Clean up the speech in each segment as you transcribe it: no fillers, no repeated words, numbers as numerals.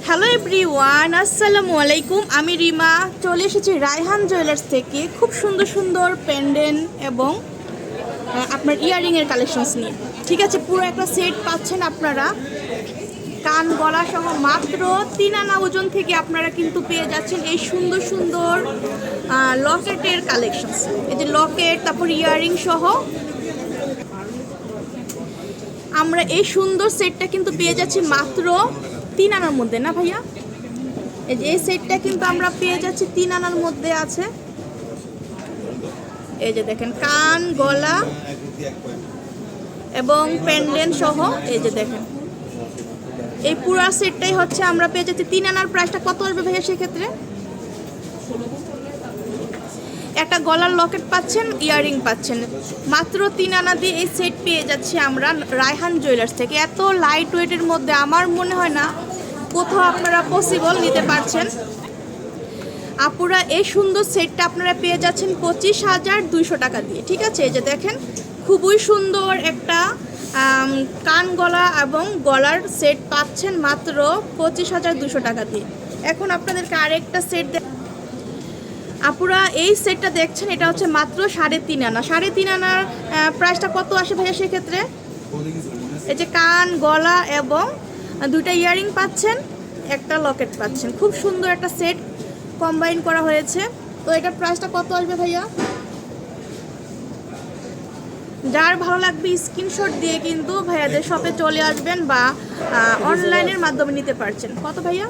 Hello everyone, আসসালামু আলাইকুম। আমি রিমা চলে এসেছি রায়হান জুয়েলার্স থেকে খুব সুন্দর সুন্দর পেন্ডেন্ট এবং আপনার ইয়াররিংয়ের কালেকশনস নিয়ে। ঠিক আছে, পুরো একটা সেট পাচ্ছেন আপনারা কান গলা সহ মাত্র 3 আনা ওজন থেকে আপনারা কিন্তু পেয়ে যাচ্ছেন এই সুন্দর সুন্দর লকেটের কালেকশনস। এই যে লকেট, তারপর ইয়াররিং সহ আমরা এই সুন্দর সেটটা কিন্তু পেয়ে যাচ্ছি মাত্র 3 আনার মধ্যে, না ভাইয়া? এই যে এই সেটটা কিন্তু আমরা পেয়ে যাচ্ছি 3 আনার মধ্যে আছে। এই যে দেখেন কান গলা এবং পেন্ডেন্ট সহ, এই যে দেখেন এই পুরো সেটটাই হচ্ছে আমরা পেয়ে যাচ্ছি 3 আনার। প্রাইসটা কত আসবে ভাইয়া সেক্ষেত্রে? একটা গলার লকেট পাচ্ছেন, ইয়াররিং পাচ্ছেন, মাত্র 3 আনা দিয়ে এই সেট পেয়ে যাচ্ছি আমরা রায়হান জুয়েলার্স থেকে। এত লাইট ওয়েটের মধ্যে আমার মনে হয় না কোথাও আপনারা পসিবল নিতে পারছেন। আপুরা এই সুন্দর সেটটা আপনারা পেয়ে যাচ্ছেন 25,200 টাকা দিয়ে। ঠিক আছে, এই যে দেখেন খুবই সুন্দর একটা কান গলা এবং গলার সেট পাচ্ছেন মাত্র 25,200 টাকা দিয়ে। এখন আপনাদেরকে আরেকটা সেট আপুরা এই সেটটা দেখছেন, এটা হচ্ছে মাত্র 3.5 আনা। 3.5 আনার প্রাইসটা কত আসে ভাইয়া সেক্ষেত্রে? এই যে কান গলা এবং 2টা ইয়াররিং পাচ্ছেন, একটা লকেট পাচ্ছেন, খুব সুন্দর একটা সেট কম্বাইন করা হয়েছে। তো এটার প্রাইসটা কত আসবে ভাইয়া? যার ভালো লাগবে স্ক্রিনশট দিয়ে কিন্তু ভাইয়াদের শপে চলে আসবেন বা অনলাইনের মাধ্যমে নিতে পারছেন। কত ভাইয়া?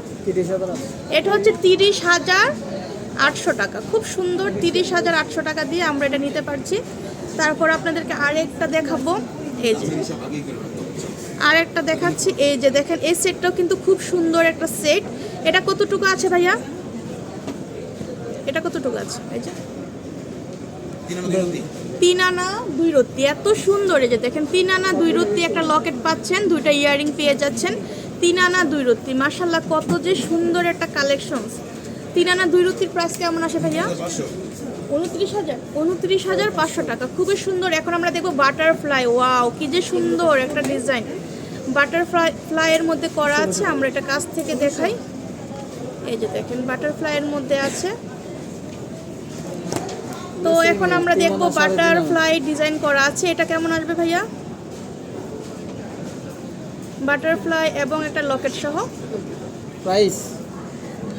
এটা হচ্ছে 30,800 টাকা। খুব সুন্দর 30,800 টাকা দিয়ে আমরা এটা নিতে পারছি। তারপর আপনাদেরকে আরেকটা দেখাবো, এই যে আরেকটা দেখাচ্ছি। এই যে দেখেন এই সেটটাও কিন্তু খুব সুন্দর একটা সেট। এটা কতটুকু আছে ভাইয়া? এটা কতটুকু আছে? এই যে 3 আনা 2 রত্তি, এত সুন্দর। এই যে দেখেন 3 আনা 2 রত্তি একটা লকেট পাচ্ছেন, 2টা ইয়াররিং পেয়ে যাচ্ছেন। 3 আনা 2 রত্তি, মাশাআল্লাহ কত যে সুন্দর একটা কালেকশন। 3 আনা 2 রত্তির প্রাইস কেমন আসে ভাইয়া? 29,500 টাকা। খুবই সুন্দর। এখন আমরা দেখবো বাটারফ্লাই। ওয়াও, কি যে সুন্দর একটা ডিজাইন বাটারফ্লাইয়ের মধ্যে করা আছে। আমরা এটা কাছ থেকে দেখাই। এই যে দেখেন বাটারফ্লাইয়ের মধ্যে আছে। তো এখন আমরা দেখবো বাটারফ্লাই ডিজাইন করা আছে, এটা কেমন আসবে ভাইয়া? বাটারফ্লাই এবং একটা লকেট সহ প্রাইস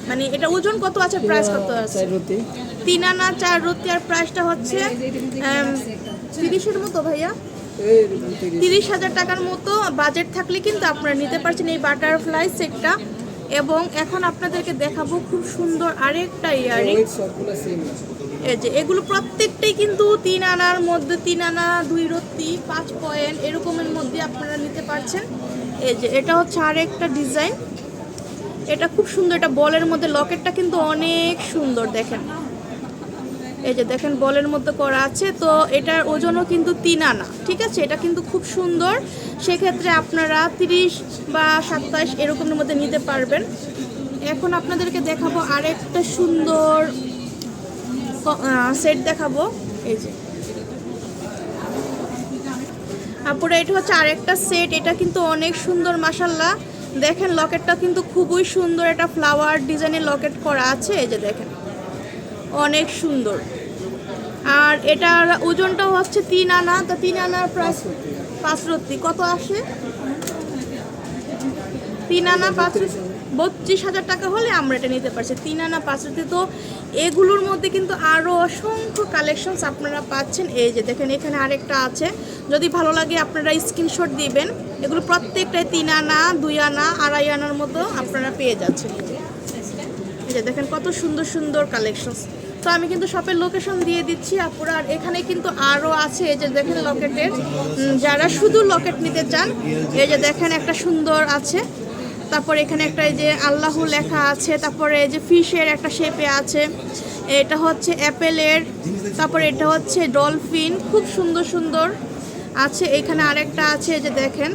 মানে এটা ওজন কত আছে, প্রাইস কত আছে? 3 আনা 4 রত্তি, আর প্রাইসটা হচ্ছে 30-এর মতো ভাইয়া, 30,000 টাকার মতো বাজেট থাকলে কিন্তু আপনারা নিতে পারছেন এই বাটারফ্লাই সেটটা। এবং এখন আপনাদেরকে দেখাবো খুব সুন্দর আরেকটা ইয়াররিং। এই যে এগুলো প্রত্যেকটাই কিন্তু 3 আনার মধ্যে, 3 আনা 2 রত্তি 5 পয়েন্ট এরকমের মধ্যে আপনারা নিতে পারছেন। এই যে এটা হচ্ছে আরেকটা ডিজাইন, এটা খুব সুন্দর। এটা বলের মধ্যে, লকেটটা কিন্তু অনেক সুন্দর দেখেন। এই যে দেখেন বলের মধ্যে করা আছে। তো এটার ওজনও কিন্তু 3 আনা। ঠিক আছে, এটা কিন্তু খুব সুন্দর। সেক্ষেত্রে আপনারা 30 বা 27 এরকমের মধ্যে নিতে পারবেন। এখন আপনাদেরকে দেখাবো আরেকটা সুন্দর সেট দেখাবো। এই যে আপুরা এটা হচ্ছে আরেকটা সেট, এটা কিন্তু অনেক সুন্দর মাশাআল্লাহ। দেখেন লকেটটা কিন্তু খুবই সুন্দর, এটা ফ্লাওয়ার ডিজাইনের লকেট করা আছে। এই যে দেখেন অনেক সুন্দর। আর এটার ওজনটাও হচ্ছে 3 আনা। তো 3 আনার প্রাইস 5 রত্তি, কত আসে? 3 আনা 5 রত্তি 32,000 টাকা হলে আমরা এটা নিতে পারছি। 3 আনা 5 রত্তি। তো এগুলোর মধ্যে কিন্তু আরও অসংখ্য কালেকশনস আপনারা পাচ্ছেন। এই যে দেখেন এখানে আরেকটা আছে, যদি ভালো লাগে আপনারা স্ক্রিনশট দিবেন। এগুলো প্রত্যেকটাই 3 আনা 2 আনা 2.5 আনার মতো আপনারা পেয়ে যাচ্ছেন। এই যে দেখেন কত সুন্দর সুন্দর কালেকশনস। তো আমি কিন্তু শপের লোকেশন দিয়ে দিচ্ছি আপুরা। আর এখানে কিন্তু আরও আছে, এই যে দেখেন লকেটের, যারা শুধু লকেট নিতে চান এই যে দেখেন একটা সুন্দর আছে। তারপর এখানে একটা এই যে আল্লাহ লেখা আছে। তারপরে এই যে ফিশের একটা শেপে আছে, এটা হচ্ছে অ্যাপেলের, তারপরে এটা হচ্ছে ডলফিন, খুব সুন্দর সুন্দর আছে। এখানে আরেকটা আছে, এই যে দেখেন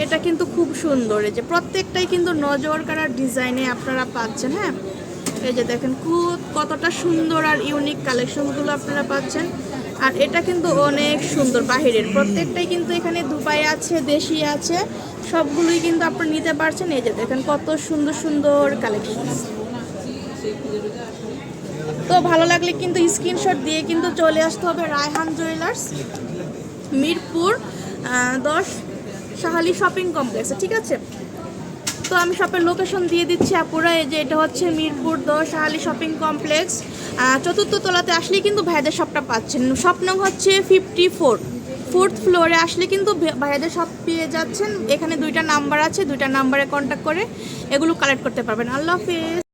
এটা কিন্তু খুব সুন্দর। এই যে প্রত্যেকটাই কিন্তু নজর কাড়ার ডিজাইনে আপনারা পাচ্ছেন। হ্যাঁ, এই যে দেখেন কতটা সুন্দর আর ইউনিক কালেকশনগুলো আপনারা পাচ্ছেন। আর এটা কিন্তু অনেক সুন্দর বাহিরের, প্রত্যেকটাই কিন্তু এখানে দুবাই আছে, দেশি আছে, সবগুলোই কিন্তু আপনারা নিতে পারছেন। এই যে দেখেন কত সুন্দর সুন্দর কালেকশন। তো ভালো লাগলে কিন্তু স্ক্রিনশট দিয়ে কিন্তু চলে আসতে হবে রায়হান জুয়েলার্স, মিরপুর 10 শাহালি শপিং কমপ্লেক্সে, ঠিক আছে? তো আমি শপের লোকেশন দিয়ে দিচ্ছি আপুরা। এই যে এটা হচ্ছে Mirpur 10 Shah Ali shopping complex, 4th তলাতে আসলেই কিন্তু ভাইদের শপটা পাচ্ছেন। শপ নং হচ্ছে 54, 4th ফ্লোরে আসলে কিন্তু ভাইদের শপ পেয়ে যাচ্ছেন। এখানে 2টা নাম্বার আছে, 2টা নাম্বারে কন্ট্যাক্ট করে এগুলো কালেক্ট করতে পারবেন। আল্লাহ হাফেজ।